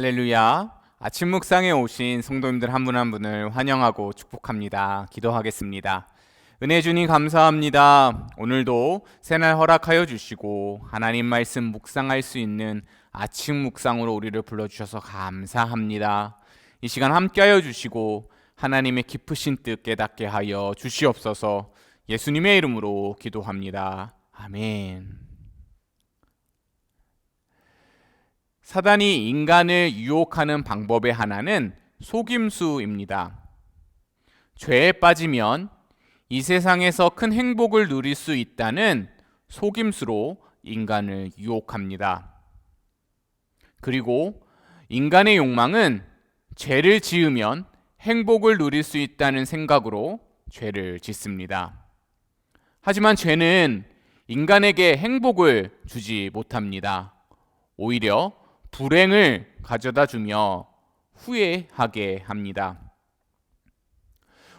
할렐루야. 아침 묵상에 오신 성도님들 한 분 한 분을 환영하고 축복합니다. 기도하겠습니다. 은혜 주님 감사합니다. 오늘도 새날 허락하여 주시고 하나님 말씀 묵상할 수 있는 아침 묵상으로 우리를 불러주셔서 감사합니다. 이 시간 함께하여 주시고 하나님의 깊으신 뜻 깨닫게 하여 주시옵소서. 예수님의 이름으로 기도합니다. 아멘. 사단이 인간을 유혹하는 방법의 하나는 속임수입니다. 죄에 빠지면 이 세상에서 큰 행복을 누릴 수 있다는 속임수로 인간을 유혹합니다. 그리고 인간의 욕망은 죄를 지으면 행복을 누릴 수 있다는 생각으로 죄를 짓습니다. 하지만 죄는 인간에게 행복을 주지 못합니다. 오히려 불행을 가져다 주며 후회하게 합니다.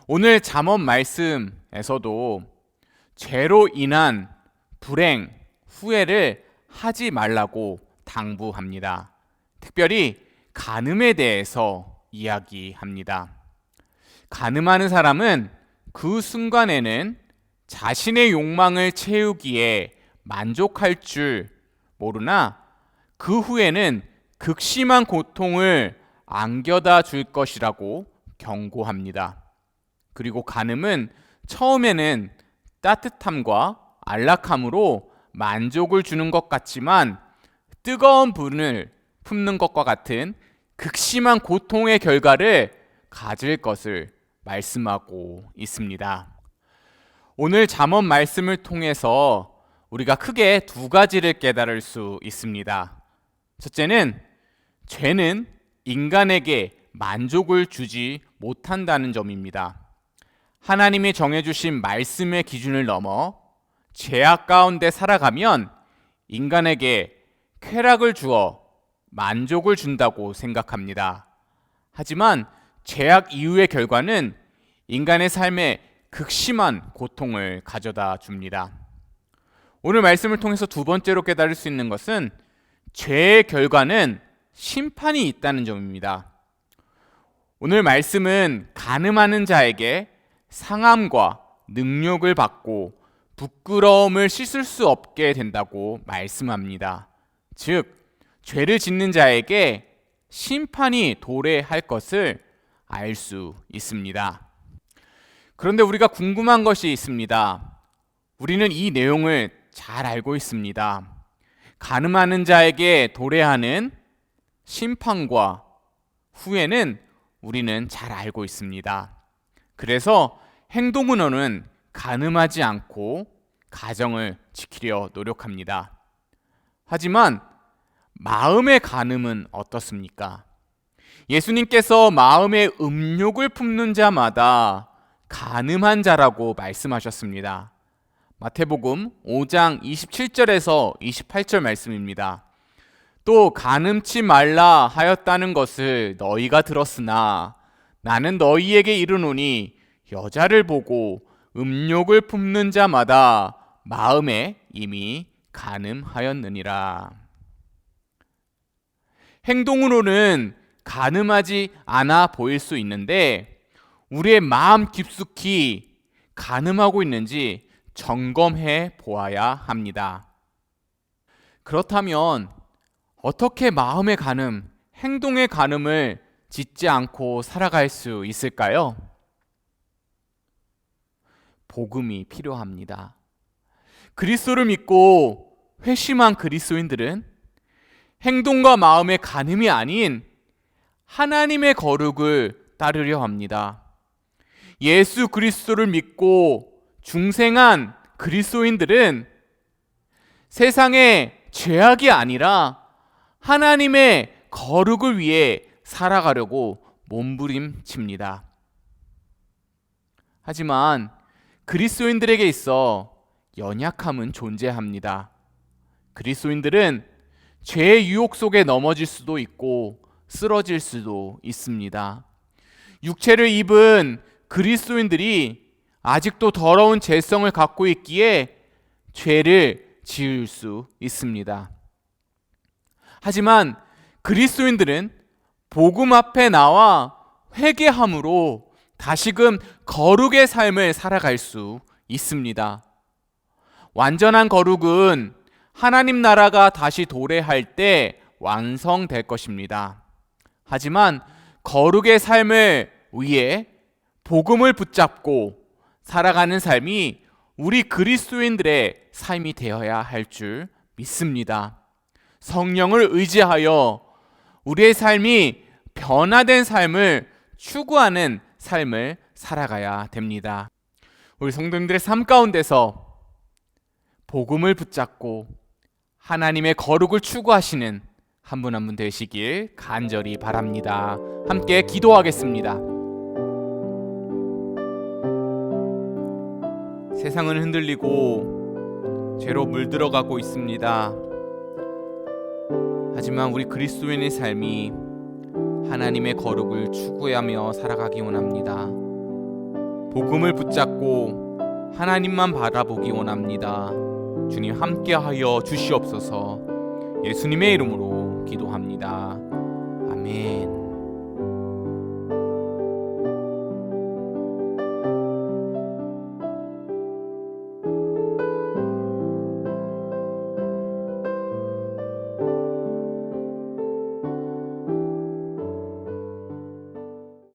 오늘 잠언 말씀에서도 죄로 인한 불행, 후회를 하지 말라고 당부합니다. 특별히 간음에 대해서 이야기합니다. 간음하는 사람은 그 순간에는 자신의 욕망을 채우기에 만족할 줄 모르나 그 후에는 극심한 고통을 안겨다 줄 것이라고 경고합니다. 그리고 간음은 처음에는 따뜻함과 안락함으로 만족을 주는 것 같지만 뜨거운 불을 품는 것과 같은 극심한 고통의 결과를 가질 것을 말씀하고 있습니다. 오늘 잠언 말씀을 통해서 우리가 크게 두 가지를 깨달을 수 있습니다. 첫째는 죄는 인간에게 만족을 주지 못한다는 점입니다. 하나님이 정해주신 말씀의 기준을 넘어 죄악 가운데 살아가면 인간에게 쾌락을 주어 만족을 준다고 생각합니다. 하지만 죄악 이후의 결과는 인간의 삶에 극심한 고통을 가져다 줍니다. 오늘 말씀을 통해서 두 번째로 깨달을 수 있는 것은 죄의 결과는 심판이 있다는 점입니다. 오늘 말씀은 간음하는 자에게 상함과 능욕을 받고 부끄러움을 씻을 수 없게 된다고 말씀합니다. 즉, 죄를 짓는 자에게 심판이 도래할 것을 알 수 있습니다. 그런데 우리가 궁금한 것이 있습니다. 우리는 이 내용을 잘 알고 있습니다. 간음하는 자에게 도래하는 심판과 후회는 우리는 잘 알고 있습니다. 그래서 행동으로는 간음하지 않고 가정을 지키려 노력합니다. 하지만 마음의 간음은 어떻습니까? 예수님께서 마음의 음욕을 품는 자마다 간음한 자라고 말씀하셨습니다. 마태복음 5장 27절에서 28절 말씀입니다. 또 간음치 말라 하였다는 것을 너희가 들었으나 나는 너희에게 이르노니 여자를 보고 음욕을 품는 자마다 마음에 이미 간음하였느니라. 행동으로는 간음하지 않아 보일 수 있는데 우리의 마음 깊숙이 간음하고 있는지 점검해 보아야 합니다. 그렇다면 어떻게 마음의 간음, 행동의 간음을 짓지 않고 살아갈 수 있을까요? 복음이 필요합니다. 그리스도를 믿고 회심한 그리스도인들은 행동과 마음의 간음이 아닌 하나님의 거룩을 따르려 합니다. 예수 그리스도를 믿고 중생한 그리스도인들은 세상의 죄악이 아니라 하나님의 거룩을 위해 살아가려고 몸부림칩니다. 하지만 그리스도인들에게 있어 연약함은 존재합니다. 그리스도인들은 죄의 유혹 속에 넘어질 수도 있고 쓰러질 수도 있습니다. 육체를 입은 그리스도인들이 아직도 더러운 죄성을 갖고 있기에 죄를 지을 수 있습니다. 하지만 그리스도인들은 복음 앞에 나와 회개함으로 다시금 거룩의 삶을 살아갈 수 있습니다. 완전한 거룩은 하나님 나라가 다시 도래할 때 완성될 것입니다. 하지만 거룩의 삶을 위해 복음을 붙잡고 살아가는 삶이 우리 그리스도인들의 삶이 되어야 할 줄 믿습니다. 성령을 의지하여 우리의 삶이 변화된 삶을 추구하는 삶을 살아가야 됩니다. 우리 성도님들의 삶 가운데서 복음을 붙잡고 하나님의 거룩을 추구하시는 한 분 한 분 되시길 간절히 바랍니다. 함께 기도하겠습니다. 세상은 흔들리고 죄로 물들어가고 있습니다. 하지만 우리 그리스도인의 삶이 하나님의 거룩을 추구하며 살아가기 원합니다. 복음을 붙잡고 하나님만 바라보기 원합니다. 주님 함께하여 주시옵소서. 예수님의 이름으로 기도합니다. 아멘.